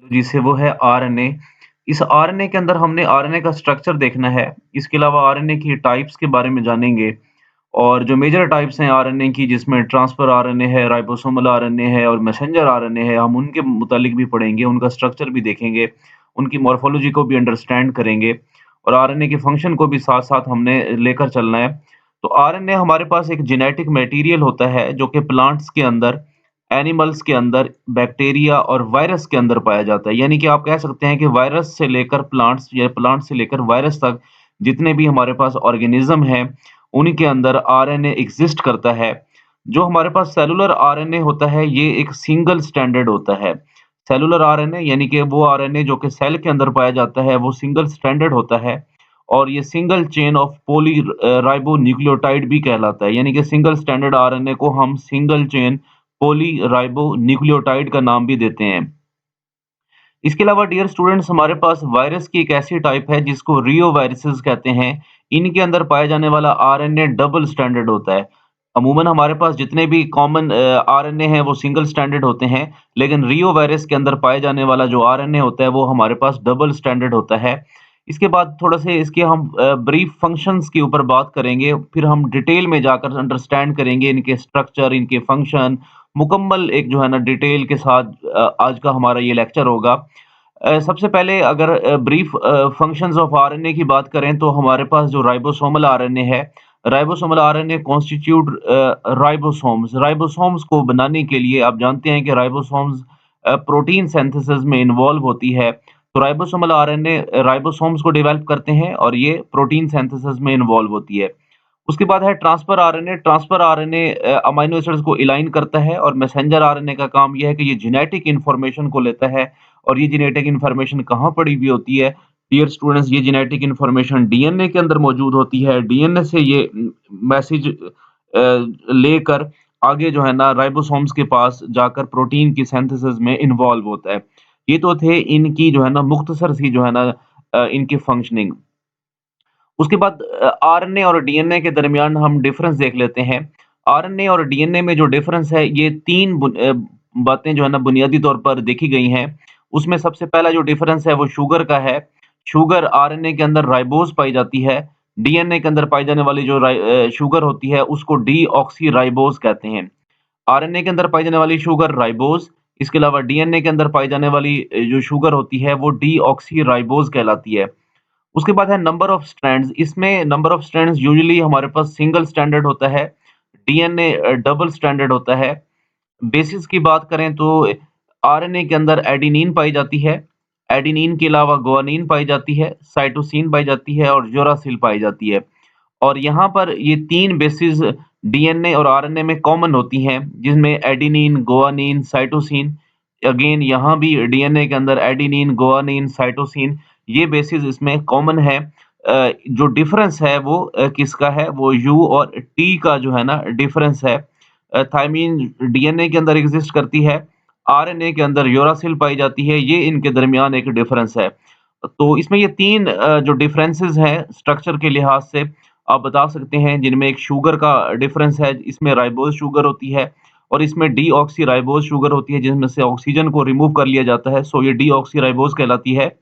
जिसे वो है आरएनए। इस आरएनए के अंदर हमने आरएनए का स्ट्रक्चर देखना है। इसके अलावा आरएनए की टाइप्स के बारे में जानेंगे और जो मेजर टाइप्स हैं आरएनए की जिसमें ट्रांसफर आरएनए है, राइबोसोमल आरएनए है और मैसेंजर आरएनए है, हम उनके मुतालिक भी पढ़ेंगे, उनका स्ट्रक्चर भी देखेंगे, उनकी मॉर्फोलॉजी को भी अंडरस्टैंड करेंगे और आरएनए के फंक्शन को भी साथ-साथ हमने लेकर चलना है। तो आरएनए हमारे पास एक जेनेटिक मटेरियल होता है जो कि प्लांट्स के अंदर, एनिमल्स के अंदर, बैक्टीरिया और वायरस के अंदर पाया जाता है। यानी कि आप कह सकते हैं कि वायरस से लेकर प्लांट्स या प्लांट से लेकर वायरस तक जितने भी हमारे पास ऑर्गेनिज़्म हैं, उनके अंदर आरएनए एक्सिस्ट करता है। जो हमारे पास सेलुलर आरएनए होता है, ये एक सिंगल स्ट्रैंडेड होता है। सेलुलर आरएनए यानी कि वो आरएनए जो कि सेल के अंदर पाया जाता है, वो सिंगल स्ट्रैंडेड होता है और ये सिंगल चेन ऑफ राइबोन्यूक्लियोटाइड भी कहलाता है। यानी कि सिंगल स्ट्रैंडेड आरएनए को हम सिंगल चेन पॉलीराइबोन्यूक्लियोटाइड का नाम भी देते हैं। इसके अलावा डियर स्टूडेंट्स हमारे पास वायरस की एक ऐसी टाइप है जिसको रियो वायरसेस कहते हैं। इनके अंदर पाया जाने वाला आरएनए डबल स्ट्रैंडेड होता है। अमूमन हमारे पास जितने भी कॉमन आरएनए हैं वो सिंगल स्ट्रैंडेड होते हैं, लेकिन रियो वायरस के अंदर पाए जाने वाला जो आरएनए होता है वो हमारे पास डबल स्ट्रैंडेड होता है। इसके बाद थोड़ा से इसके हम ब्रीफ फंक्शंस के ऊपर बात करेंगे, फिर हम डिटेल में जाकर अंडरस्टैंड करेंगे इनके स्ट्रक्चर, इनके फंक्शन, मुकम्मल एक जो है ना डिटेल के साथ आज का हमारा ये लेक्चर होगा। सबसे पहले अगर ब्रीफ फंक्शंस ऑफ आरएनए की बात करें तो हमारे पास जो राइबोसोमल आरएनए है, ribosomal RNA constitute ribosomes. Ribosomes को बनाने के लिए आप जानते हैं कि राइबोसोम्स प्रोटीन सिंथेसिस में इन्वॉल्व होती है। तो राइबोसोमल आरएनए राइबोसोम्स को डेवलप करते हैं और ये प्रोटीन सिंथेसिस में इन्वॉल्व होती है। उसके बाद है transfer RNA. Transfer RNA amino acids को एलाइन करता है और मैसेंजर आरएनए का काम यह है कि ये जेनेटिक इन्फॉर्मेशन को लेता है और ये जेनेटिक इन्फॉर्मेशन कहाँ पड़ी हुई होती है? डियर स्टूडेंट्स, ये जेनेटिक इन्फॉर्मेशन डीएनए के अंदर मौजूद होती है। डीएनए से ये मैसेज लेकर आगे जो है ना राइबोसोम्स के पास जाकर प्रोटीन की सिंथेसिस में इन्वॉल्व होता है। ये तो थे इनकी जो है ना मुख्तसर सी जो है ना इनकी फंक्शनिंग। उसके बाद आरएनए और डीएनए के दरमियान हम डिफरेंस देख लेते हैं। आरएनए और डीएनए में जो डिफरेंस है ये 3 बातें जो है ना बुनियादी तौर पर देखी गई हैं। उसमें सबसे पहला जो डिफरेंस है वो शुगर का है। शुगर आरएनए के अंदर राइबोज़ पाई जाती है। डीएनए के अंदर पाई जाने वाली जो शुगर होती है उसको डीऑक्सी कहते हैं। आरएनए के अंदर पाई जाने वाली शुगर राइबोज़, इसके अलावा डीएनए के अंदर पाई जाने वाली जो शुगर होती है वो डीऑक्सी कहलाती है। उसके बाद है नंबर ऑफ स्ट्रैंड्स। इसमें नंबर ऑफ स्ट्रैंड्स यूजुअली हमारे पास सिंगल स्ट्रैंडर्ड होता है, डीएनए डबल स्ट्रैंडर्ड होता है। बेसिस की बात करें तो आरएनए के अंदर एडेनिन पाई जाती है, एडेनिन के अलावा गुआनिन पाई जाती है, साइटोसिन पाई जाती है और यूरासिल पाई जाती है। और यहाँ पर ये 3 बेसिस डीएनए और आरएनए में कॉमन होती हैं, जिसमें एडेनिन, गुआनिन, साइटोसिन। अगेन यहाँ भी डीएनए के अंदर एडेनिन, गुआनिन, साइटोसिन ये बेसिस इसमें कॉमन है। जो डिफरेंस है वो किसका है? वो यू और टी का जो है ना डिफरेंस है। थायमीन डीएनए के अंदर एग्जिस्ट करती है, आरएनए के अंदर यूरासिल पाई जाती है, ये इनके दरमियान एक डिफरेंस है। तो इसमें ये 3 जो डिफरेंसेस हैं स्ट्रक्चर के लिहाज से आप बता सकते हैं, जिनमें एक शुगर का डिफरेंस है, इसमें राइबोज़ शुगर होती है और इसमें डीऑक्सी राइबोज़ शुगर होती है, जिसमें से ऑक्सीजन को रिमूव कर लिया जाता है, सो ये डीऑक्सी राइबोज़ कहलाती है।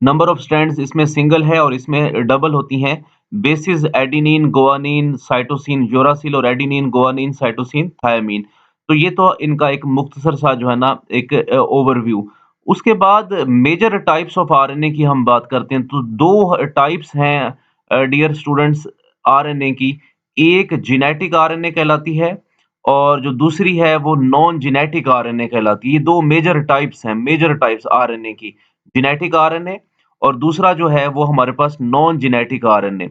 नंबर ऑफ स्ट्रैंड्स इसमें सिंगल है और इसमें डबल होती हैं। Basis adenine, guanine, cytosine, uracil और एडेनिन, गुआनिन, साइटोसिन, थायमीन। तो ये तो इनका एक मुख्तसर सा जो है ना एक ओवरव्यू। उसके बाद मेजर टाइप्स ऑफ आरएनए की हम बात करते हैं तो 2 टाइप्स हैं डियर स्टूडेंट्स आरएनए की। एक जेनेटिक आरएनए कहलाती है और जो दूसरी है वो नॉन जेनेटिक आरएनए कहलाती है। ये 2 मेजर टाइप्स हैं, मेजर टाइप्स आरएनए की। जेनेटिक आरएनए और दूसरा जो है वो हमारे पास non genetic RNA.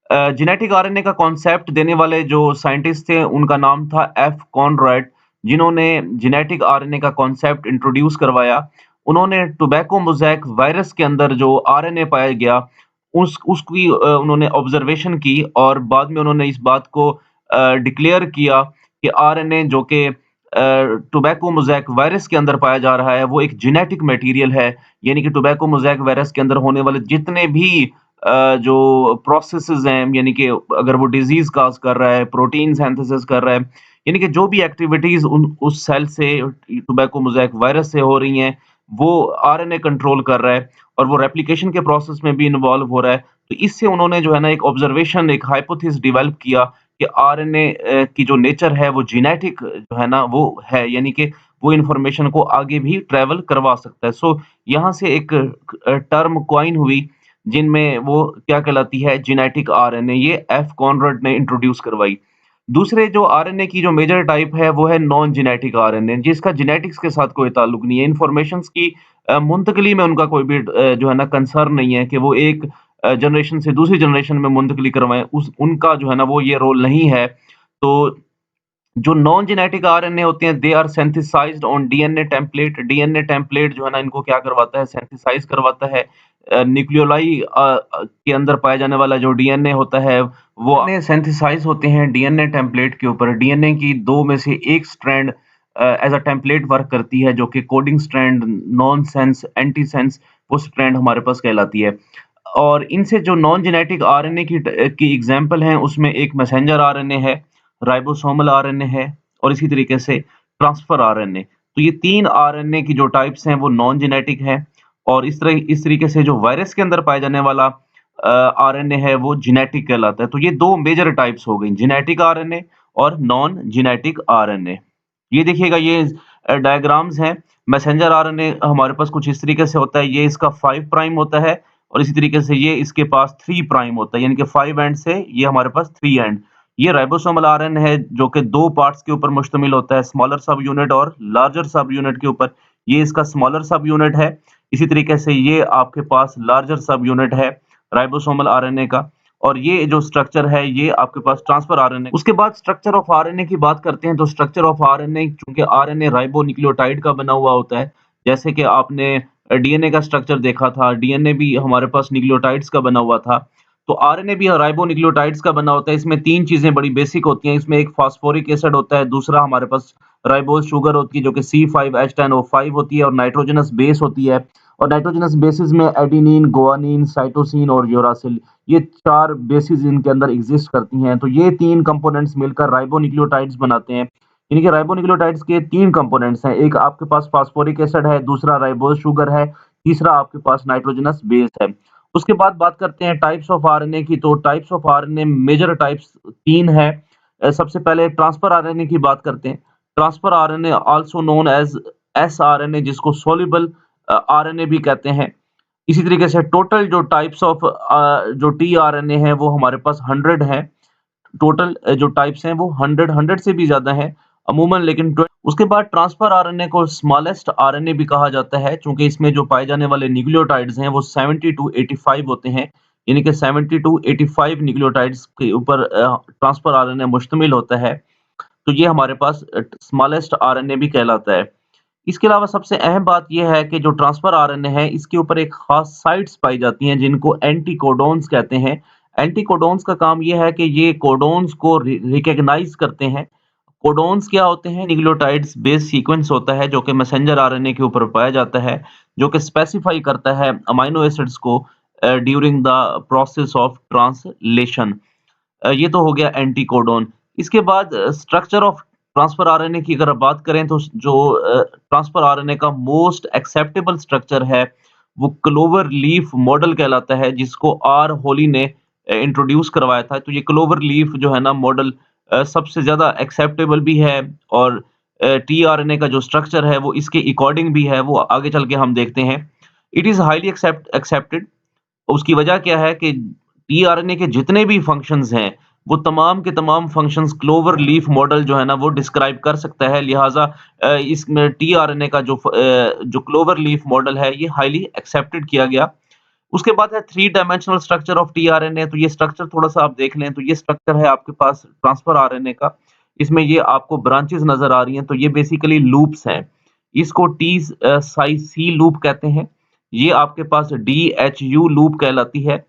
Genetic RNA का कॉन्सेप्ट देने वाले जो साइंटिस्ट थे उनका नाम था एफ कॉनरैड, जिन्होंने जेनेटिक आरएनए का कॉन्सेप्ट इंट्रोड्यूस करवाया। उन्होंने टोबैको मोज़ेक वायरस के अंदर जो आरएनए पाया गया उसकी उन्होंने ऑब्जर्वेशन की और बाद में उन्होंने इस बात को डिक्लेयर किया कि आरएनए जो कि टोबैको मोज़ेक वायरस के अंदर पाया जा रहा है वो एक जेनेटिक मटेरियल है। यानी कि टोबैको मोज़ेक वायरस के अंदर होने वाले जितने भी जो प्रोसेसेस हैं, यानी कि अगर वो डिजीज काज कर रहा है, प्रोटीन सिंथेसिस कर रहा है, यानी कि जो भी एक्टिविटीज उस सेल से टोबैको मोज़ेक वायरस से हो रही हैं, वो आरएनए कंट्रोल कर रहा है और वो रेप्लिकेशन के प्रोसेस में भी इन्वॉल्व हो रहा है। तो इससे उन्होंने जो है ना एक ऑब्जर्वेशन, एक हाइपोथेसिस डेवलप किया कि आरएनए की जो नेचर है वो जेनेटिक जो है ना वो है, यानी कि वो इन्फॉर्मेशन को आगे भी ट्रैवल करवा सकता है। सो यहाँ से एक टर्म कॉइन हुई जिनमें वो क्या कहलाती है, जेनेटिक आरएनए, ये एफ कॉनराड ने इंट्रोड्यूस करवाई। दूसरे जो आरएनए की जो मेजर टाइप है वो है नॉन जेनेटिक आरएनए, जिसका जेनेटिक्स के साथ कोई ताल्लुक नहीं है। इन्फॉर्मेशंस की मुंतकिली में उनका कोई भी जो है ना कंसर्न नहीं है कि वो एक जनरेशन से दूसरी जनरेशन में मुंतकिली करवाएँ, उस उनका जो है ना वो ये रोल नहीं है। तो जो नॉन जेनेटिक आरएनए होते हैं, they are synthesized on DNA template. DNA template जो है ना इनको क्या करवाता है, सिंथेसाइज करवाता है। न्यूक्लियोलाई के अंदर पाया जाने वाला जो डीएनए होता है वो डीएनए सिंथेसाइज होते हैं डीएनए टेम्पलेट के ऊपर। डीएनए की 2 में से 1 strand as a template work करती है, जो कि कोडिंग स्ट्रैंड, नॉनसेंस, एंटीसेंस वो स्ट्रैंड हमारे पास कहलाती है। और इनसे जो नॉन जेनेटिक आरएनए की एग्ज़ाम्पल हैं, उसमें एक मैसेंजर आरएनए है, राइबोसोमल आरएनए है और इसी तरीके से ट्रांसफर आरएनए। तो ये 3 आरएनए की जो टाइप्स हैं वो नॉन जेनेटिक हैं और इस तरीके से जो वायरस के अंदर पाया जाने वाला आरएनए है वो जेनेटिक कहलाता है। तो ये 2 मेजर टाइप्स हो गई, जेनेटिक आरएनए और नॉन जेनेटिक आरएनए। ये देखिएगा, ये डायग्राम्स हैं। मैसेंजर आरएनए हमारे पास कुछ इस तरीके से होता है, ये इसका 5 प्राइम होता है और इसी तरीके से ये इसके पास 3 प्राइम होता है, यानी कि 5 एंड से ये हमारे पास 3 एंड। ये राइबोसोमल आरएनए है जो कि 2 पार्ट्स के ऊपर मुश्तमिल होता है, स्मॉलर सब यूनिट और लार्जर सब यूनिट के ऊपर। ये इसका स्मॉलर सब यूनिट है। इसी तरीके से ये आपके पास लार्जर सब यूनिट है राइबोसोमल आरएनए का। और ये जो स्ट्रक्चर है ये आपके पास ट्रांसफर आरएनए। उसके बाद स्ट्रक्चर ऑफ आरएनए की बात करते हैं, तो स्ट्रक्चर ऑफ आरएनए, चूंकि आरएनए राइबोन्यूक्लियोटाइड का बना हुआ होता है, जैसे कि आपने डीएनए का स्ट्रक्चर देखा था, डीएनए भी हमारे पास न्यूक्लियोटाइड्स का बना हुआ था, तो आरएनए भी राइबोन्यूक्लियोटाइड्स का बना होता है। इसमें 3 चीजें बड़ी बेसिक होती हैं। इसमें एक फास्फोरिक एसिड होता है, दूसरा हमारे पास राइबोज शुगर होती है जो कि C5H10O5 होती है और नाइट्रोजनस बेस होती है। और नाइट्रोजनस बेसिस में एडेनिन, गुआनिन, साइटोसिन और यूरासिल, ये 4 बेसिस इनके अंदर एग्जिस्ट करती हैं। तो ये 3 कंपोनेंट्स मिलकर राइबोन्यूक्लियोटाइड्स बनाते हैं। यानी कि राइबोन्यूक्लियोटाइड्स के 3 कंपोनेंट्स हैं। एक आपके पास फास्फोरिक एसिड है, दूसरा राइबोज शुगर है, तीसरा आपके पास नाइट्रोजनस बेस है। उसके बाद बात करते हैं टाइप्स ऑफ आरएनए की। तो types of RNA major types 3 है। सबसे पहले ट्रांसफर आरएनए की बात करते हैं। Transfer RNA also known as sRNA, जिसको सोल्यूबल आरएनए भी कहते हैं। इसी तरीके से टोटल जो टाइप्स ऑफ जो टीआरएनए है वो हमारे पास 100 है। टोटल जो टाइप्स हैं वो 100 से भी ज़्यादा हैं अमूमन, लेकिन उसके बाद ट्रांसफर आरएनए को स्मॉलेस्ट आरएनए भी कहा जाता है, चूँकि इसमें जो पाए जाने वाले न्यूक्लियोटाइड्स हैं वो 70 टू 85 होते हैं। यानी कि 70 टू 85 न्यूक्लियोटाइड्स के ऊपर ट्रांसफर आरएनए मुश्तमिल होता है। तो ये हमारे पास स्मॉलेस्ट आरएनए भी कहलाता है। इसके अलावा सबसे अहम बात ये है कि जो ट्रांसफर आरएनए है, इसके ऊपर एक खास साइट्स पाई जाती हैं जिनको एंटीकोडॉन्स कहते हैं। एंटीकोडॉन्स का काम ये है कि ये कोडॉन्स को रिकॉग्नाइज करते हैं। कोडॉन्स क्या होते हैं? न्यूक्लियोटाइड्स बेस सीक्वेंस होता है जो कि मैसेंजर आरएनए के ऊपर पाया जाता है, जो कि स्पेसिफाई करता है अमीनो एसिड्स को during the process of translation. ये तो हो गया एंटीकोडॉन। इसके बाद स्ट्रक्चर ऑफ ट्रांसफर आरएनए की अगर बात करें तो जो ट्रांसफर आरएनए का मोस्ट एक्सेप्टेबल स्ट्रक्चर है वो क्लोवर लीफ मॉडल कहलाता है, जिसको आर होली ने इंट्रोड्यूस करवाया था। तो ये क्लोवर लीफ जो है ना मॉडल सबसे ज़्यादा एक्सेप्टेबल भी है और टीआरएनए का जो स्ट्रक्चर है वो इसके अकॉर्डिंग भी है, वो आगे चल के हम देखते हैं। It is highly accepted. उसकी वजह क्या है कि टीआरएनए के जितने भी फंक्शंस हैं, वो तमाम के तमाम फंक्शंस क्लोवर लीफ मॉडल जो है ना वो डिस्क्राइब कर सकता है। लिहाज़ा इसमें टीआरएनए का जो क्लोवर लीफ मॉडल है ये हाईली एक्सेप्टेड किया गया। उसके बाद है 3 डायमेंशनल स्ट्रक्चर ऑफ टीआरएनए। तो ये स्ट्रक्चर थोड़ा-सा आप देख लें, तो ये स्ट्रक्चर है आपके पास ट्रांसफर आरएनए का। इसमें ये आपको ब्रांचेज़ नज़र आ रही हैं, तो ये बेसिकली लूप्स हैं। इसको साई सी लूप कहते हैं। ये आपके पास डीएचयू लूप कहलाती है।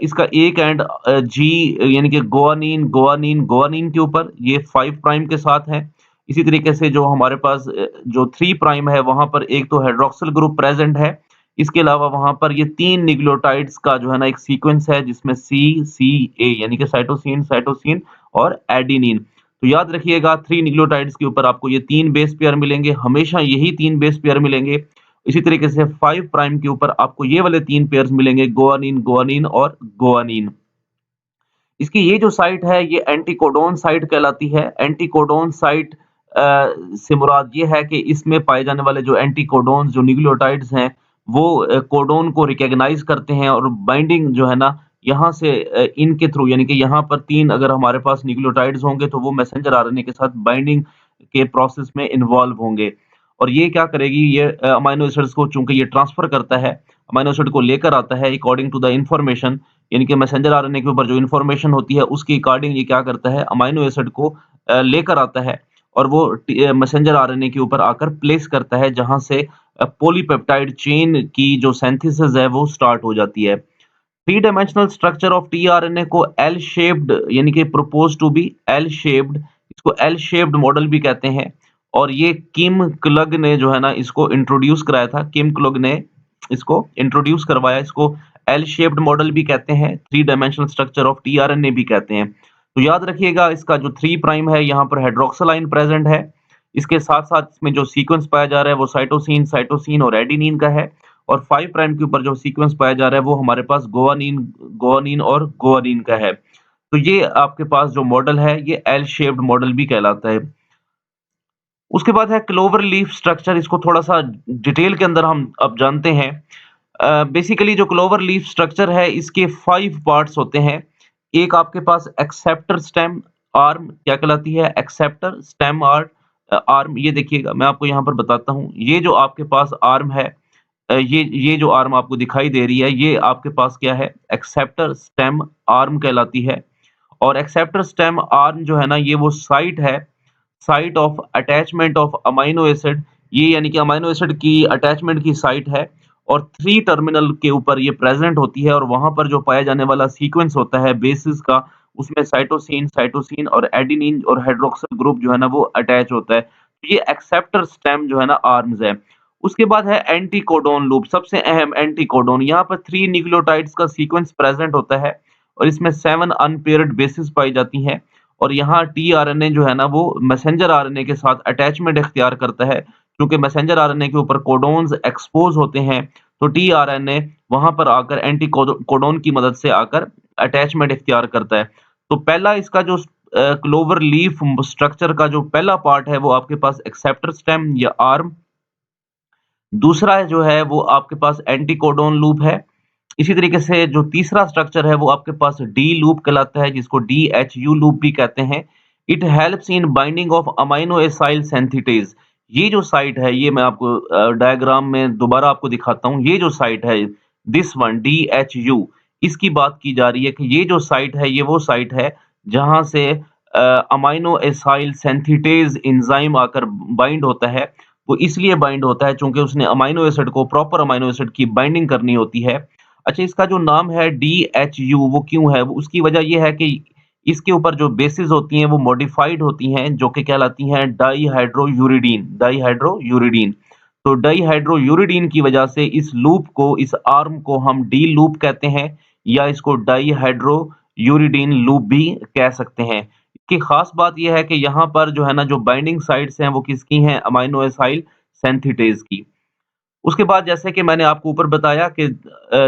इसका एक एंड जी यानी कि गुआनिन के ऊपर ये 5 प्राइम के साथ है। इसी तरीके से जो हमारे पास जो 3 प्राइम है वहाँ पर एक तो हाइड्रॉक्सिल ग्रुप प्रेज़ेंट है। इसके अलावा वहाँ पर ये 3 न्यूक्लियोटाइड्स का जो है ना एक सीक्वेंस है जिसमें CCA यानी कि साइटोसिन और एडेनिन। तो याद रखिएगा 3 न्यूक्लियोटाइड्स के ऊपर आपको ये 3 बेस पेयर मिलेंगे, हमेशा यही 3 बेस पेयर मिलेंगे। इसी तरीके से 5 प्राइम के ऊपर आपको ये वाले 3 पेयर्स मिलेंगे, गुआनिन, गुआनिन और गुआनिन। इसकी ये जो साइट है ये एंटीकोडोन साइट कहलाती है। एंटीकोडोन साइट से मुराद ये है कि इसमें पाए जाने वाले जो एंटीकोडोन्स जो न्यूक्लियोटाइड्स हैं वो कोडोन को रिकॉग्नाइज करते हैं और बाइंडिंग जो है ना यहाँ से इनके थ्रू यानी कि यहाँ पर 3 अगर हमारे पास न्यूक्लियोटाइड्स होंगे तो वो मैसेंजर आरएनए के साथ बाइंडिंग के प्रोसेस में इन्वॉल्व होंगे। और ये क्या करेगी, ये अमीनो एसिड्स को चूंकि ये ट्रांसफर करता है, अमीनो एसिड को लेकर आता है अकॉर्डिंग टू द इंफॉर्मेशन, यानी कि मैसेंजर आरएनए के ऊपर जो इन्फॉर्मेशन होती है उसके अकॉर्डिंग ये क्या करता है, अमीनो एसिड को लेकर आता है और वो मैसेंजर आरएनए के ऊपर आकर प्लेस करता है, जहां से पॉलीपेप्टाइड चेन की जो सिंथेसिस है वो स्टार्ट हो जाती है। Three dimensional structure of tRNA को एल शेप्ड यानी कि propose to be L shaped, इसको एल शेप्ड मॉडल भी कहते हैं। और ये किम क्लग ने जो है ना इसको इंट्रोड्यूस कराया था, किम क्लग ने इसको इंट्रोड्यूस करवाया, इसको एल शेप्ड मॉडल भी कहते हैं, three dimensional structure of tRNA भी कहते हैं। तो याद रखिएगा इसका जो 3 प्राइम है यहाँ पर हाइड्रोक्सिल आयन प्रेजेंट है। इसके साथ साथ इसमें जो सीक्वेंस पाया जा रहा है वो साइटोसिन, साइटोसिन और एडेनिन का है। और 5 प्राइम के ऊपर जो सीक्वेंस पाया जा रहा है वो हमारे पास गुआनिन, गुआनिन और गुआनिन का है। तो ये आपके पास जो मॉडल है ये एल शेप्ड मॉडल भी कहलाता है। उसके बाद है क्लोवर लीफ स्ट्रक्चर, इसको थोड़ा सा डिटेल के अंदर हम अब जानते हैं। बेसिकली जो क्लोवर लीफ स्ट्रक्चर है इसके 5 पार्ट्स होते हैं। एक आपके पास एक्सेप्टर स्टेम आर्म क्या कहलाती है, एक्सेप्टर स्टेम आर्म। ये देखिएगा मैं आपको यहाँ पर बताता हूँ, ये जो आपके पास आर्म है, ये जो आर्म आपको दिखाई दे रही है ये आपके पास क्या है, एक्सेप्टर स्टेम आर्म कहलाती है। और एक्सेप्टर स्टेम आर्म जो है ना ये वो साइट है, site of attachment of amino acid, ये यानी कि अमीनो एसिड की अटैचमेंट की साइट है। और 3 टर्मिनल के ऊपर ये प्रेजेंट होती है और वहां पर जो पाया जाने वाला सीक्वेंस होता है बेसिस का, उसमें साइटोसिन, साइटोसिन और एडेनिन और हाइड्रोक्सिल ग्रुप जो है ना वो अटैच होता है। तो ये एक्सेप्टर स्टेम जो है ना आर्म्स है। उसके बाद है एंटीकोडोन लूप, सबसे अहम एंटीकोडोन। यहाँ पर 3 न्यूक्लियोटाइड्स का सीक्वेंस प्रेजेंट होता है और इसमें 7 अनपेयर्ड बेसिस पाई जाती हैं। और यहाँ टीआरएनए जो है ना वो मैसेंजर आरएनए के साथ अटैचमेंट इख्तियार करता है, क्योंकि मैसेंजर आरएनए के ऊपर कोडोन्स एक्सपोज होते हैं। तो टीआरएनए वहां पर आकर एंटी कोडोन की मदद से आकर अटैचमेंट इख्तियार करता है। तो पहला इसका जो क्लोवर लीफ स्ट्रक्चर का जो पहला पार्ट है वो आपके पास एक्सेप्टर स्टेम या आर्म। दूसरा जो है वो आपके पास एंटीकोडोन लूप है। इसी तरीके से जो तीसरा स्ट्रक्चर है वो आपके पास डी लूप कहलाता है, जिसको डीएचयू लूप भी कहते हैं। It helps in binding of amino acyl synthetase. ये जो साइट है ये मैं आपको डायग्राम में दोबारा आपको दिखाता हूँ। ये जो साइट है दिस वन डीएचयू, इसकी बात की जा रही है कि ये जो साइट है ये वो साइट है जहां से अमीनो एसाइल सिंथेटेज एंजाइम आकर बाइंड होता है। वो इसलिए बाइंड होता है चूंकि उसने अमीनो एसिड को, प्रॉपर अमीनो एसिड की बाइंडिंग करनी होती है। अच्छा, इसका जो नाम है डीएचयू वो क्यों है, वो उसकी वजह ये है कि इसके ऊपर जो बेसिस होती हैं वो मॉडिफाइड होती हैं, जो कि कहलाती हैं डाईहाइड्रोयूरिडीन, डाईहाइड्रोयूरिडीन। तो डाईहाइड्रोयूरिडीन की वजह से इस लूप को, इस आर्म को हम डी लूप कहते हैं या इसको डाईहाइड्रोयूरिडीन लूप भी कह सकते हैं। इसकी खास बात यह है कि यहाँ पर जो है ना जो बाइंडिंग साइट्स हैं वो किसकी हैं, अमीनो एसाइल सिंथेटेज की। उसके बाद जैसे कि मैंने आपको ऊपर बताया कि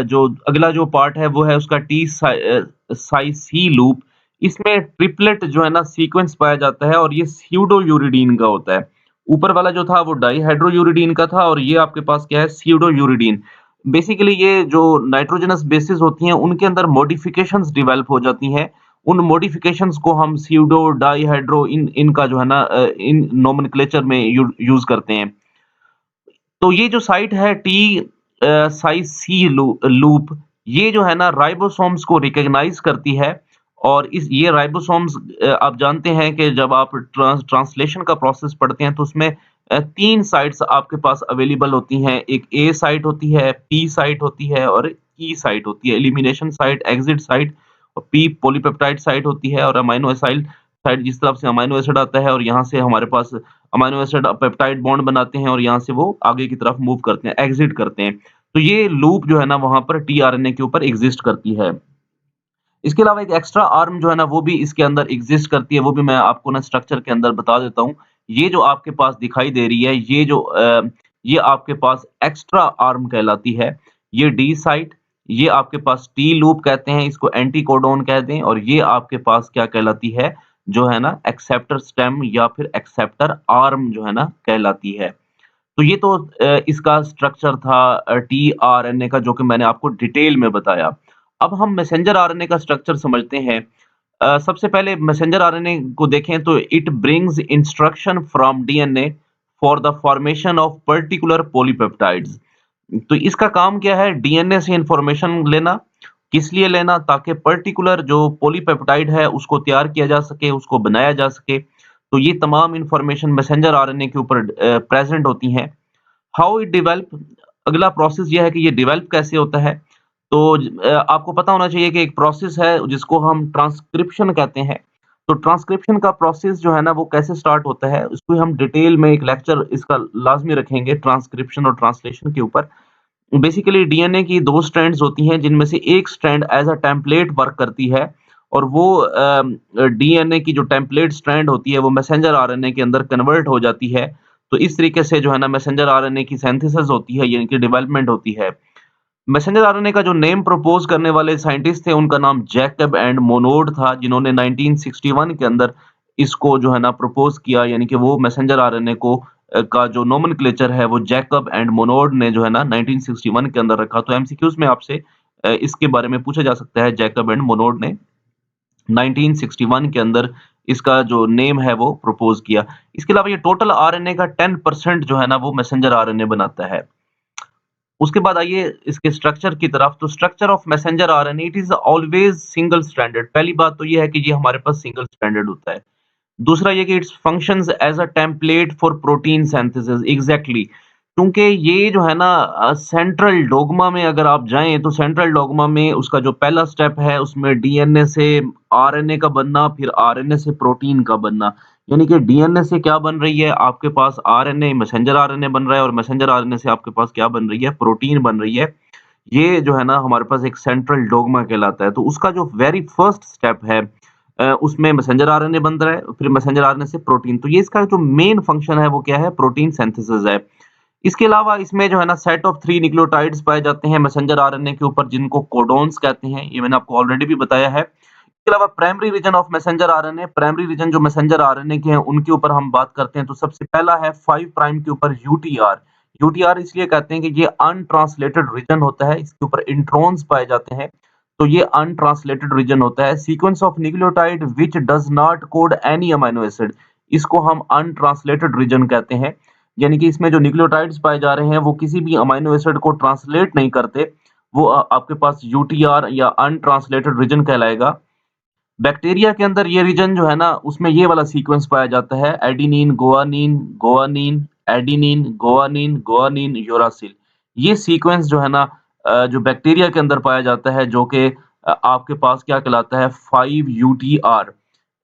जो अगला जो पार्ट है वो है उसका टी साई सी लूप। इसमें ट्रिपलेट जो है ना सीक्वेंस पाया जाता है और ये स्यूडोयूरिडीन का होता है। ऊपर वाला जो था वो डाईहाइड्रोयूरिडीन का था और ये आपके पास क्या है, स्यूडोयूरिडीन। बेसिकली ये जो नाइट्रोजनस बेसिस होती हैं उनके अंदर मॉडिफिकेशंस डेवलप हो जाती हैं। उन मॉडिफिकेशंस को हम स्यूडो, डाईहाइड्रो इनका जो है ना इन नोमेनक्लेचर में यूज करते हैं। तो ये जो साइट है टी साइज सी लूप, ये जो है ना राइबोसोम्स को रिकॉग्नाइज करती है। और इस ये राइबोसोम्स आप जानते हैं कि जब आप ट्रांसलेशन का प्रोसेस पढ़ते हैं तो उसमें 3 साइट्स आपके पास अवेलेबल होती हैं। एक ए साइट होती है, पी साइट होती है और ई साइट होती है, एलिमिनेशन साइट, एग्जिट साइट। और पी पॉलीपेप्टाइड साइट होती है और अमीनो एसाइल साइट जिस तरफ से अमीनो एसिड आता है और यहाँ से हमारे पास अमीनो एसिड पेप्टाइड बॉन्ड बनाते हैं और यहाँ से वो आगे की तरफ मूव करते हैं, एग्जिट करते हैं। तो ये लूप जो है ना वहां पर टीआरएनए के ऊपर एग्जिस्ट करती है। इसके अलावा एक एक्स्ट्रा आर्म जो है ना वो भी इसके अंदर एग्जिस्ट करती है, वो भी मैं आपको ना स्ट्रक्चर के अंदर बता देता हूँ। ये जो आपके पास दिखाई दे रही है, ये जो ये आपके पास एक्स्ट्रा आर्म कहलाती है। ये डी साइट, ये आपके पास टी लूप कहते हैं, इसको एंटी कोडॉन कह दें, और ये आपके पास क्या कहलाती है, जो है ना एक्सेप्टर स्टेम या फिर एक्सेप्टर आर्म जो है ना कहलाती है। तो ये तो इसका स्ट्रक्चर था टीआरएनए का, जो कि मैंने आपको डिटेल में बताया। अब हम मैसेंजर आरएनए का स्ट्रक्चर समझते हैं। सबसे पहले मैसेंजर आरएनए को देखें तो it brings instruction from DNA for the formation of particular polypeptides. तो इसका काम क्या है, डीएनए से इंफॉर्मेशन लेना। किस लिए लेना, ताकि पर्टिकुलर जो पॉलीपेप्टाइड है उसको तैयार किया जा सके, उसको बनाया जा सके। तो ये तमाम इंफॉर्मेशन मैसेंजर आरएनए के ऊपर प्रेजेंट होती हैं। हाउ इट डेवलप, अगला प्रोसेस ये है कि ये डेवलप कैसे होता है। तो आपको पता होना चाहिए कि एक प्रोसेस है जिसको हम ट्रांसक्रिप्शन कहते हैं। तो ट्रांसक्रिप्शन का प्रोसेस जो है ना वो कैसे स्टार्ट होता है, उसको हम डिटेल में एक लेक्चर इसका लाजमी रखेंगे ट्रांसक्रिप्शन और ट्रांसलेशन के ऊपर। बेसिकली डीएनए की 2 स्ट्रैंड्स होती हैं, जिनमें से एक strand as a template work करती है, और वो डीएनए की जो टेम्पलेट स्ट्रैंड होती है वो मैसेंजर आरएनए के अंदर कन्वर्ट हो जाती है। तो इस तरीके से जो है ना मैसेंजर आरएनए की सिंथेसिस होती है, यानी कि डेवलपमेंट होती है। मैसेंजर आरएनए का जो नेम प्रपोज करने वाले साइंटिस्ट थे उनका नाम जैकब एंड मोनोड था, जिन्होंने 1961 के अंदर इसको जो है ना प्रपोज किया, यानी कि वो मैसेंजर आरएनए को का जो नोमेनक्लेचर है वो जैकब एंड मोनोड ने जो है ना 1961 के अंदर रखा। तो एमसीक्यूज में आपसे इसके बारे में पूछा जा सकता है, जैकब एंड मोनोड ने 1961 के अंदर इसका जो नेम है वो प्रपोज किया। इसके अलावा ये टोटल आरएनए का 10% जो है ना वो मैसेंजर आरएनए बनाता है। उसके बाद आइए इसके स्ट्रक्चर की तरफ। तो structure of messenger RNA, it is always single stranded. पहली बात तो ये है कि ये हमारे पास सिंगल स्ट्रैंडेड होता है। दूसरा ये कि it's functions as a template for protein synthesis. Exactly, क्योंकि ये जो है ना सेंट्रल डोग्मा में अगर आप जाएं तो सेंट्रल डोग्मा में उसका जो पहला स्टेप है उसमें डीएनए से आरएनए का बनना, फिर आरएनए से प्रोटीन का बनना। यानी कि डीएनए से क्या बन रही है, आपके पास आरएनए, मैसेंजर आरएनए बन रहा है, और मैसेंजर आरएनए से आपके पास क्या बन रही है, प्रोटीन बन रही है। ये जो है ना हमारे पास एक सेंट्रल डोग्मा कहलाता है। तो उसका जो वेरी फर्स्ट स्टेप है उसमें मैसेंजर आरएनए बन रहा है, फिर मैसेंजर आरएनए से प्रोटीन। तो ये इसका जो मेन फंक्शन है वो क्या है, प्रोटीन सिंथेसिस है। इसके अलावा इसमें जो है ना सेट ऑफ 3 न्यूक्लियोटाइड्स पाए जाते हैं मैसेंजर आरएनए के ऊपर, जिनको कोडॉन्स कहते हैं। ये मैंने आपको ऑलरेडी भी बताया है। इसके अलावा primary region of messenger RNA, primary region जो मैसेंजर आरएनए के हैं उनके ऊपर हम बात करते हैं। तो सबसे पहला है 5 प्राइम के ऊपर यूटीआर। यूटीआर इसलिए कहते हैं कि ये अनट्रांसलेटेड रीजन होता है, इसके ऊपर इंट्रॉन्स पाए जाते हैं। तो ये अनट्रांसलेटेड रीजन होता है। Sequence of nucleotide which does not code any amino acid, इसको हम अनट्रांसलेटेड रीजन कहते हैं। यानी कि इसमें जो न्यूक्लियोटाइड्स पाए जा रहे हैं वो किसी भी अमीनो एसिड को ट्रांसलेट नहीं करते, वो आपके पास यूटीआर या अनट्रांसलेटेड रीजन कहलाएगा। बैक्टीरिया के अंदर ये रीजन जो है ना उसमें ये वाला सीक्वेंस पाया जाता है, adenine guanine guanine, adenine guanine guanine uracil. ये सीक्वेंस जो है ना जो बैक्टीरिया के अंदर पाया जाता है, जो कि आपके पास क्या कहलाता है, 5 यूटीआर।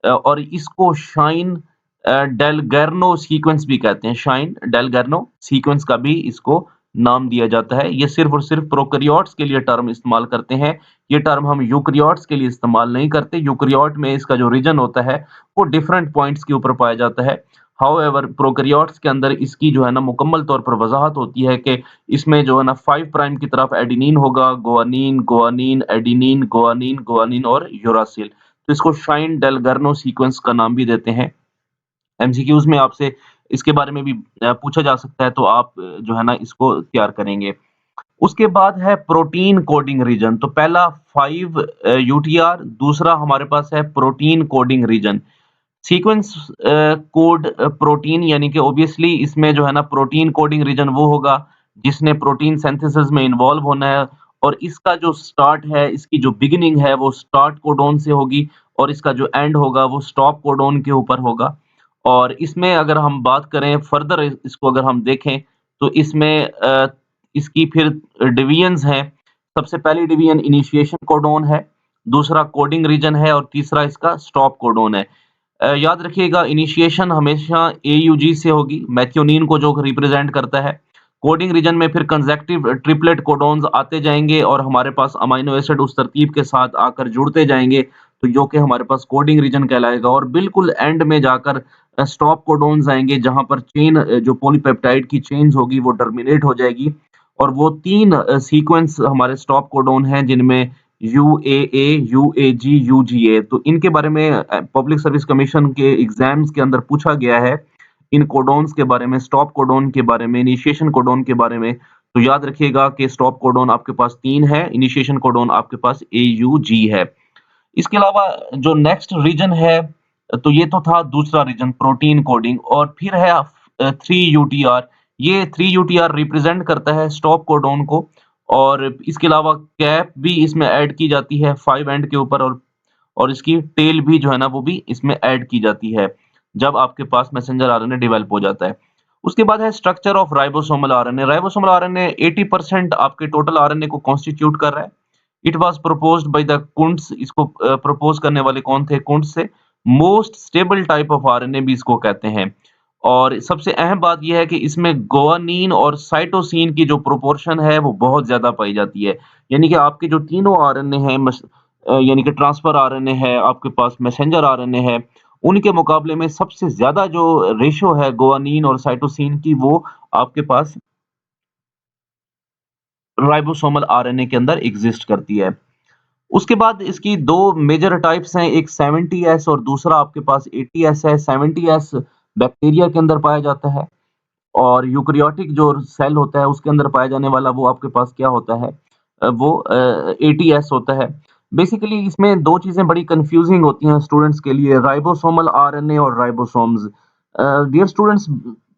और इसको शाइन डेलगर्नो सीक्वेंस भी कहते हैं। शाइन डेलगर्नो सीक्वेंस का भी इसको नाम दिया जाता है। ये सिर्फ और सिर्फ प्रोकैरियोट्स के लिए टर्म इस्तेमाल करते हैं, ये टर्म हम यूकैरियोट्स के लिए इस्तेमाल नहीं करते। यूकैरियोट में इसका जो रीजन होता है वो डिफरेंट पॉइंट्स के ऊपर पाया जाता है। हाउएवर प्रोकैरियोट्स के अंदर इसकी जो है ना मुकम्मल तौर पर वजाहत होती है कि इसमें जो है ना 5 प्राइम की तरफ एडेनिन होगा, guanine guanine adenine guanine guanine और यूरासिल। तो इसको शाइन डेलगर्नो सीक्वेंस का नाम भी देते हैं। एमसीक्यूज में आपसे इसके बारे में भी पूछा जा सकता है, तो आप जो है ना इसको तैयार करेंगे। उसके बाद है प्रोटीन कोडिंग रीजन। तो पहला 5 यूटीआर, दूसरा हमारे पास है protein coding region. Sequence code protein, यानी कि ऑब्वियसली इसमें जो है ना प्रोटीन कोडिंग रीजन वो होगा जिसने प्रोटीन सिंथेसिस में इन्वॉल्व होना है, और इसका जो स्टार्ट है, इसकी जो बिगिनिंग है वो स्टार्ट कोडॉन से होगी, और इसका जो एंड होगा वो स्टॉप कोडॉन के ऊपर होगा। और इसमें अगर हम बात करें फर्दर, इसको अगर हम देखें तो इसमें इसकी फिर डिवीजन्स हैं। सबसे पहली डिवीजन इनिशिएशन कोडॉन है, दूसरा कोडिंग रीजन है, और तीसरा इसका स्टॉप कोडॉन है। याद रखिएगा इनिशिएशन हमेशा एयूजी से होगी, मैथ्योनिन को जो रिप्रेजेंट करता है। कोडिंग रीजन में फिर कंसेक्टिव ट्रिपलेट कोडॉन्स आते जाएंगे और हमारे पास अमीनो एसिड उस तरतीब के साथ आकर जुड़ते जाएंगे। तो जो कि हमारे पास कोडिंग रीजन कहलाएगा और बिल्कुल एंड में जाकर स्टॉप कोडॉन्स आएँगे जहाँ पर जो पॉलीपेप्टाइड की चेन्स होगी वो टर्मिनेट हो जाएगी और वो 3 सीक्वेंस हमारे स्टॉप कोडॉन हैं जिनमें यूएए, यूएजी, यूजीए तो इनके बारे में पब्लिक सर्विस कमीशन के एग्ज़ाम्स के अंदर पूछा गया है। इन कोडॉन्स के बारे में, स्टॉप कोडॉन के बारे में, इनिशिएशन कोडॉन के बारे में। तो याद रखिएगा कि स्टॉप कोडॉन आपके पास 3 है, इनिशिएशन कोडॉन आपके पास एयूजी है। इसके अलावा जो नेक्स्ट रीजन है, तो ये तो था दूसरा रीजन प्रोटीन कोडिंग और फिर है 3 यूटीआर। ये 3 यूटीआर रिप्रेजेंट करता है स्टॉप कोडॉन को और इसके अलावा कैप भी इसमें ऐड की जाती है 5 एंड के ऊपर और इसकी टेल भी जो है ना वो भी इसमें ऐड की जाती है, जब आपके पास मैसेंजर आरएनए डेवलप हो जाता है। उसके बाद है structure of ribosomal RNA. Ribosomal RNA 80% आपके टोटल आरएनए को कॉन्स्टिट्यूट कर रहा है। It was proposed by the Kuntz इसको प्रपोज़ करने वाले कौन थे? कुंट्ज से। Most stable type of RNA भी इसको कहते हैं। और सबसे अहम बात ये है कि इसमें गुआनिन और साइटोसिन की जो प्रोपोर्शन है वो बहुत ज़्यादा पाई जाती है। यानी कि आपके जो तीनों आरएनए हैं यानी कि ट्रांसफर आरएनए है, आपके पास मैसेंजर आरएनए है, उनके मुकाबले में सबसे ज़्यादा जो रेशियो है गुआनिन और साइटोसिन की वो आपके पास राइबोसोमल आरएनए के अंदर एग्ज़िस्ट करती है। उसके बाद इसकी 2 मेजर टाइप्स हैं, एक 70S और दूसरा आपके पास 80S है। 70S बैक्टीरिया के अंदर पाया जाता है और यूकेरियोटिक जो सेल होता है उसके अंदर पाया जाने वाला वो आपके पास क्या होता है? 80S होता है। बेसिकली इसमें 2 चीज़ें बड़ी कन्फ्यूज़िंग होती हैं स्टूडेंट्स के लिए राइबोसोमल आरएनए और राइबोसोम्स। डियर स्टूडेंट्स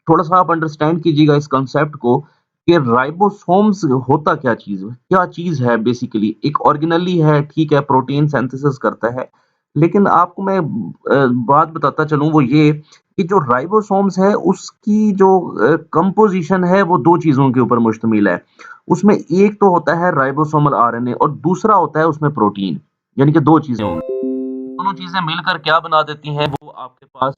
थोड़ा-सा आप अंडरस्टैंड कीजिएगा इस कांसेप्ट को कि राइबोसोम्स होता क्या चीज़ है बेसिकली? एक ऑर्गेनेली है, ठीक है, प्रोटीन सिंथेसिस करता है। लेकिन आपको मैं बात बताता चलूँ वो ये कि जो राइबोसोम्स है उसकी जो कंपोज़िशन है वो 2 चीज़ों के ऊपर मुश्तमिल है। उसमें एक तो होता है राइबोसोमल आरएनए और दूसरा होता है उसमें प्रोटीन, यानी कि 2 चीज़ें होंगी। दोनों चीज़ें मिलकर क्या बना देती हैं वो आपके पास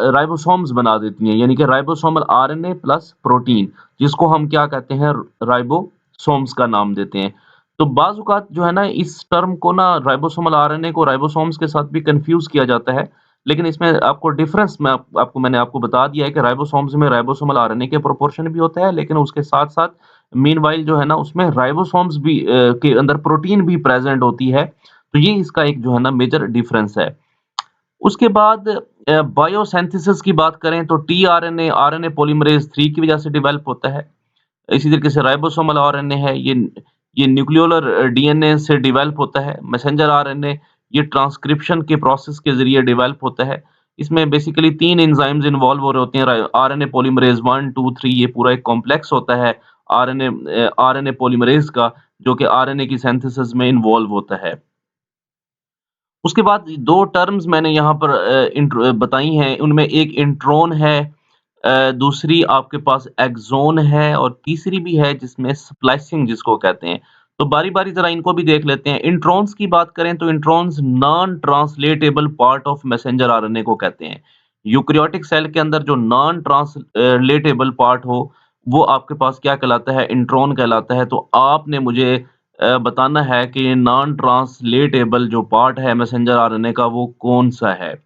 राइबोसोम्स बना देती हैं, यानी कि राइबोसोमल आरएनए प्लस प्रोटीन, जिसको हम क्या कहते हैं राइबोसोम्स का नाम देते हैं। तो बाज़ औक़ात जो है ना इस टर्म को ना राइबोसोमल आरएनए को राइबोसोम्स के साथ भी कन्फ्यूज़ किया जाता है, लेकिन इसमें आपको डिफ़रेंस मैंने आपको बता दिया है कि राइबोसोम्स में राइबोसोमल आरएनए के प्रोपोर्शन भी होता है, लेकिन उसके साथ-साथ मीनवाइल जो है ना उसमें राइबोसोम्स भी के अंदर प्रोटीन भी प्रेज़ेंट होती है। तो ये इसका एक जो है ना मेजर डिफ़रेंस है। उसके बाद बायोसिंथेसिस की बात करें तो टीआरएनए, आरएनए पॉलीमरेज़ 3 की वजह से डेवलप होता है। इसी तरीके से राइबोसोमल आरएनए है, ये न्यूक्लियोलर डीएनए से डेवलप होता है। मैसेंजर आरएनए ये ट्रांसक्रिप्शन के प्रोसेस के ज़रिए डेवलप होता है। इसमें बेसिकली 3 एंजाइम्स इन्वॉल्व हो रहे होते हैं, आरएनए पॉलीमरेज़ 1, 2, 3 ये पूरा एक कॉम्प्लेक्स होता है आरएनए पॉलीमरेज़ का, जो कि आरएनए की सिंथेसिस में इन्वॉल्व होता है। उसके बाद 2 टर्म्स मैंने यहाँ पर बताई हैं, उनमें एक इंट्रोन है, दूसरी आपके पास एक्सोन है और तीसरी भी है जिसमें स्प्लाइसिंग जिसको कहते हैं। तो बारी-बारी ज़रा इनको भी देख लेते हैं। इंट्रॉन्स की बात करें तो introns non translatable part of messenger RNA को कहते हैं। यूकेरियोटिक सेल के अंदर जो नॉन ट्रांसलेटेबल पार्ट हो, वो आपके पास क्या कहलाता है? इंट्रॉन कहलाता है। तो आपने मुझे बताना है कि नॉन ट्रांसलेटेबल जो पार्ट है मैसेंजर आरएनए का वो कौन-सा है?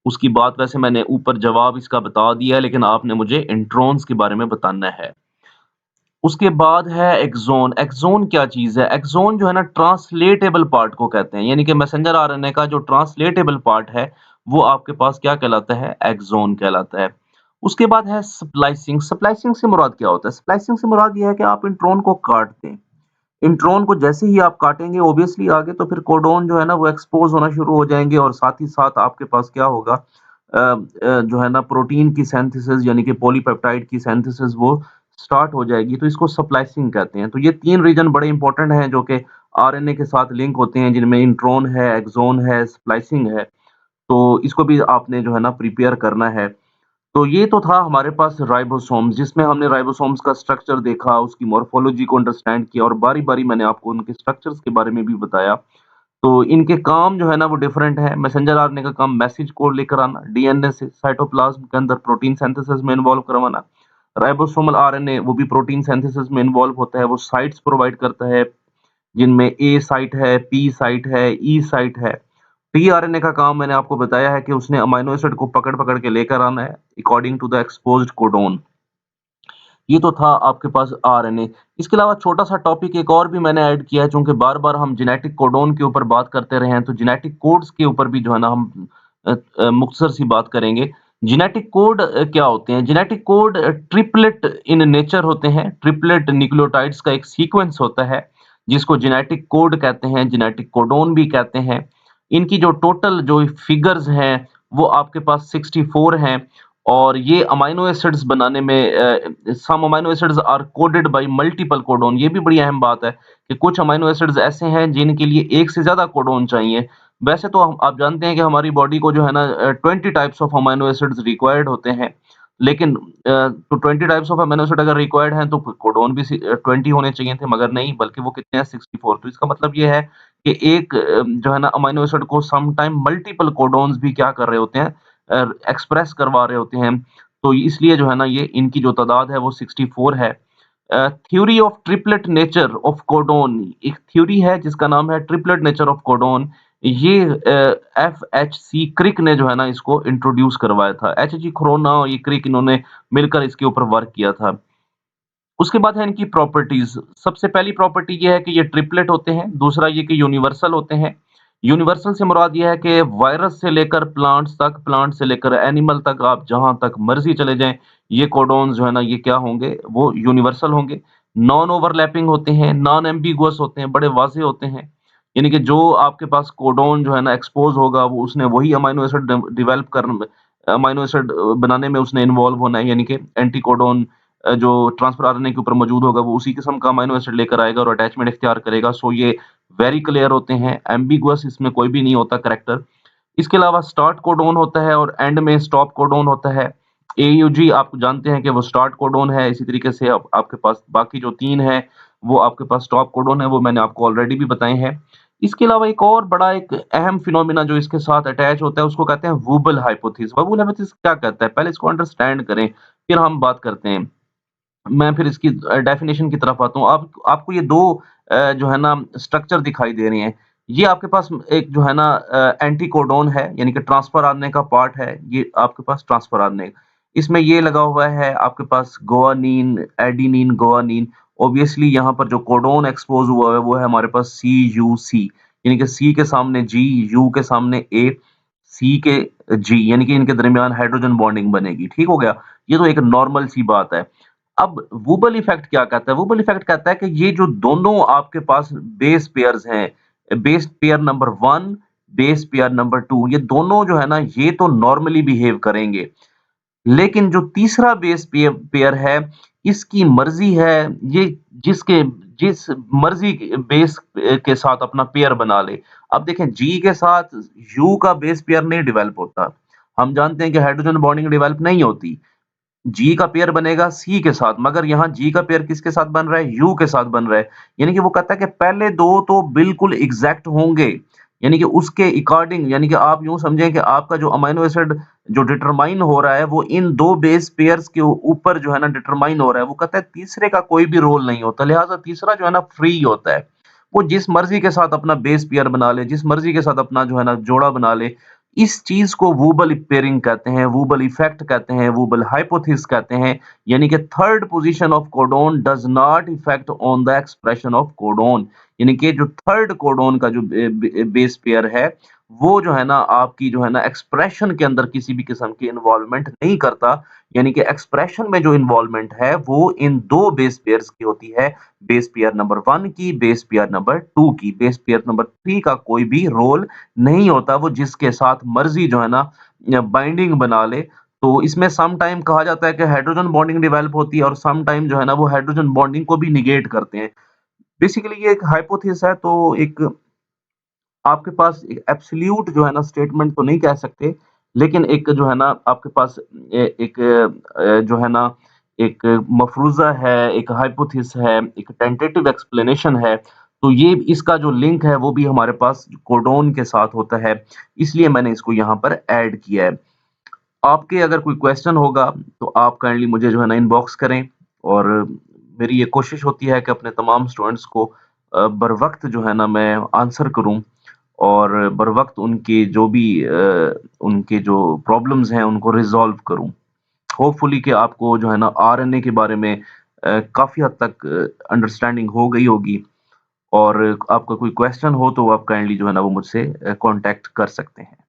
उसकी बात वैसे मैंने ऊपर जवाब इसका बता दिया है, लेकिन आपने मुझे इंट्रॉन्स के बारे में बताना है। उसके बाद है एक्सोन। एक्सोन क्या चीज़ है? एक्सोन जो है ना ट्रांसलेटेबल पार्ट को कहते हैं, यानी कि मैसेंजर आरएनए का जो ट्रांसलेटेबल पार्ट है, वो आपके पास क्या कहलाता है? एक्सोन कहलाता है। उसके बाद है स्प्लाइसिंग। स्प्लाइसिंग से मुराद क्या होता है? स्प्लाइसिंग से मुराद ये है कि आप इंट्रॉन को काट दें। इंट्रॉन को जैसे ही आप काटेंगे ऑब्वियसली आगे तो फिर कोडॉन जो है ना वो एक्सपोज़ होना शुरू हो जाएँगे और साथ ही साथ आपके पास क्या होगा जो है ना प्रोटीन की सिंथेसिस यानी कि पॉलीपेप्टाइड की सिंथेसिस वो स्टार्ट हो जाएगी, तो इसको स्प्लाइसिंग कहते हैं। तो ये 3 रीजन बड़े इंपॉर्टेंट हैं जो कि आरएनए के साथ लिंक होते हैं, जिनमें इंट्रॉन है, एक्सोन है, स्प्लाइसिंग है। तो इसको भी आपने जो है ना प्रिपेयर करना है। तो ये तो था हमारे पास राइबोसोम्स जिसमें हमने राइबोसोम्स का स्ट्रक्चर देखा, उसकी मॉर्फोलॉजी को अंडरस्टैंड किया और बारी-बारी मैंने आपको उनके स्ट्रक्चर्स के बारे में भी बताया। तो इनके काम जो है ना वो डिफरेंट है। मैसेंजर आरएनए का काम मैसेज को लेकर आना, डीएनए से साइटोप्लाज्म के अंदर प्रोटीन सिंथेसिस में इन्वॉल्व करवाना। राइबोसोमल आरएनए वो भी प्रोटीन सिंथेसिस में इन्वॉल्व होता है, वो साइट्स प्रोवाइड करता है जिनमें ए साइट है, पी साइट है, ई साइट है। टीआरएनए का काम मैंने आपको बताया है कि उसने अमीनो एसिड को पकड़-पकड़ के लेकर आना है according to the exposed codon. ये तो था आपके पास आरएनए। इसके अलावा छोटा-सा टॉपिक एक और भी मैंने ऐड किया है, चूँकि बार-बार हम जेनेटिक कोडोन के ऊपर बात करते रहे हैं, तो जेनेटिक कोड्स के ऊपर भी जो है ना हम मुख्तसर सी बात करेंगे। जेनेटिक कोड क्या होते हैं? Genetic code triplet in nature होते हैं। ट्रिपलेट न्यूक्लियोटाइड्स का एक सीक्वेंस होता है, जिसको जेनेटिक कोड कहते हैं, जेनेटिक कोडोन भी कहते हैं। इनकी जो टोटल जो फिगर्स हैं, वो आपके पास 64 हैं। और ये अमीनो एसिड्स बनाने में some amino acids are coded by multiple codon. ये भी बड़ी अहम बात है कि कुछ अमीनो एसिड्स ऐसे हैं जिनके लिए एक से ज़्यादा कोडोन चाहिए। वैसे तो हम आप जानते हैं कि हमारी बॉडी को जो है ना 20 types of amino acids required होते हैं। लेकिन तो 20 टाइप्स ऑफ अमीनो एसिड अगर रिक्वायर्ड हैं तो कोडोन भी 20 होने चाहिए थे, मगर नहीं, बल्कि वो कितने हैं 64। तो इसका मतलब ये है कि एक जो है ना अमीनो एसिड को सम टाइम मल्टीपल कोडोन्स भी क्या कर रहे होते हैं, एक्सप्रेस करवा रहे होते हैं। तो इसलिए जो है ना ये इनकी जो तादाद है वो 64 है। Theory of triplet nature of codon, एक थ्योरी है जिसका नाम है ट्रिपलेट नेचर ऑफ कोडोन। ये एफएचसी क्रिक ने जो है ना इसको इंट्रोड्यूस करवाया था। एचजी खरोना और ये क्रिक इन्होंने मिलकर इसके ऊपर वर्क किया था। उसके बाद है इनकी प्रॉपर्टीज। सबसे पहली प्रॉपर्टी ये है कि ये ट्रिपलेट होते हैं। दूसरा ये कि यूनिवर्सल होते हैं। यूनिवर्सल से मुराद ये है कि वायरस से लेकर प्लांट्स तक, प्लांट से लेकर एनिमल तक, आप जहां तक मर्जी चले जाएं, ये कोडोन्स जो है ना ये क्या होंगे, वो यूनिवर्सल होंगे। नॉन ओवरलैपिंग होते हैं, नॉन एम्बिगुअस होते हैं, बड़े वाज़ेह होते हैं। यानी कि जो आपके पास कोडोन जो है ना एक्सपोज होगा, वो उसने वही अमीनो एसिड डेवलप कर अमीनो एसिड बनाने में उसने इन्वॉल्व होना है। यानी कि एंटी कोडोन जो ट्रांसफर आरएनए के ऊपर मौजूद होगा, वो उसी किस्म का अमीनो एसिड लेकर आएगा और अटैचमेंट इख्तियार करेगा। सो ये वेरी क्लियर होते हैं, एम्बिगुअस इसमें कोई भी नहीं होता करैक्टर। इसके अलावा स्टार्ट कोडोन होता है और एंड में स्टॉप कोडोन होता है। एयूजी आप जानते हैं कि वो स्टार्ट कोडोन है। इसी तरीके से आपके पास बाकी जो 3 हैं, वो आपके पास स्टॉप कोडोन है, वो मैंने आपको ऑलरेडी भी बताए हैं। इसके अलावा एक और बड़ा एक अहम फिनोमेना जो इसके साथ अटैच होता है, उसको कहते हैं वुबल हाइपोथेसिस। वुबल हाइपोथेसिस क्या कहता है? पहले इसको अंडरस्टैंड करें, फिर हम बात करते हैं। मैं फिर इसकी डेफिनेशन की तरफ आता हूँ। आप आपको ये 2 जो है ना स्ट्रक्चर दिखाई दे रहे हैं। ये आपके पास एक जो है ना एंटीकोडोन है, यानी कि ट्रांसफर आरएनए का पार्ट है। ये आपके पास ट्रांसफर आरएनए। इसमें ये लगा हुआ है आपके पास गुआनिन, एडेनिन, गुआनिन। ऑब्वियसली यहाँ पर जो कोडोन एक्सपोज़ हुआ है वो है हमारे पास सीयूसी, यानी कि सी के सामने जी, यू के सामने ए, सी के जी, यानी कि इनके दरमियान हाइड्रोजन बॉन्डिंग बनेगी। ठीक हो गया? ये तो एक नॉर्मल सी बात है। अब वुबल इफेक्ट क्या कहता है? वुबल इफेक्ट कहता है कि ये जो दोनों आपके पास बेस पेयर्स हैं, base pair number 1, base pair number 2, ये दोनों जो है ना ये तो नॉर्मली बिहेव करेंगे। लेकिन जो तीसरा बेस पेयर है, इसकी मर्ज़ी है ये जिसके जिस मर्ज़ी बेस के साथ अपना पेयर बना ले। अब देखें जी के साथ यू का बेस पेयर नहीं डेवलप होता। हम जानते हैं कि हाइड्रोजन बॉन्डिंग डेवलप नहीं होती। जी का पेयर बनेगा सी के साथ, मगर यहाँ जी का पेयर किसके साथ बन रहा है? यू के साथ बन रहा है। यानी कि वो कहता है कि पहले 2 तो बिल्कुल एग्ज़ैक्ट होंगे। यानी कि उसके अकॉर्डिंग, यानी कि आप यूँ समझें कि आपका जो अमीनो एसिड जो डिटरमाइन हो रहा है, वो इन 2 बेस पेयर्स के ऊपर जो है ना डिटरमाइन हो रहा है। वो कहता है तीसरे का कोई भी रोल नहीं होता, लिहाज़ा तीसरा जो है ना फ्री होता है। वो जिस मर्ज़ी के साथ अपना बेस पेयर बना ले, जिस मर्ज़ी के साथ अपना जो है ना जोड़ा बना ले। इस चीज़ को वुबल पेयरिंग कहते हैं, वुबल इफेक्ट कहते हैं, वुबल हाइपोथेसिस कहते हैं। यानी कि third position of codon does not effect on the expression of codon. यानी कि जो थर्ड कोडोन का जो बेस पेयर है, वो जो है ना आपकी जो है ना एक्सप्रेशन के अंदर किसी भी किस्म की इन्वॉल्वमेंट नहीं करता। यानी कि एक्सप्रेशन में जो इन्वॉल्वमेंट है, वो इन 2 बेस पेयर्स की होती है। बेस पेयर नंबर 1 की, बेस पेयर नंबर 2 की। बेस पेयर नंबर 3 का कोई भी रोल नहीं होता, वो जिसके साथ मर्ज़ी जो है ना बाइंडिंग बना ले। तो इसमें सम टाइम कहा जाता है कि हाइड्रोजन बॉन्डिंग डेवलप होती है और सम टाइम जो है ना वो हाइड्रोजन बॉन्डिंग को भी नेगेट करते हैं। बेसिकली ये एक हाइपोथेसिस है, तो एक आपके पास एक एब्सोल्यूट जो है ना स्टेटमेंट तो नहीं कह सकते, लेकिन एक जो है ना आपके पास एक जो है ना एक मफरूज़ा है, एक हाइपोथेसिस है, एक टेंटेटिव एक्सप्लेनेशन है। तो ये इसका जो लिंक है वो भी हमारे पास कोडोन के साथ होता है, इसलिए मैंने इसको यहाँ पर ऐड किया है। आपके अगर कोई क्वेश्चन होगा तो आप काइंडली मुझे जो है ना इनबॉक्स करें, और मेरी ये कोशिश होती है कि अपने तमाम स्टूडेंट्स को बरवक़्त जो है ना मैं आंसर करूँ और बरवक़्त उनके जो भी उनके जो प्रॉब्लम्स हैं उनको रिज़ॉल्व करूँ। होपफुली कि आपको जो है ना आरएनए के बारे में काफ़ी हद तक अंडरस्टैंडिंग हो गई होगी और आपका कोई क्वेश्चन हो तो आप काइंडली जो है ना वो मुझसे कॉन्टैक्ट कर सकते हैं।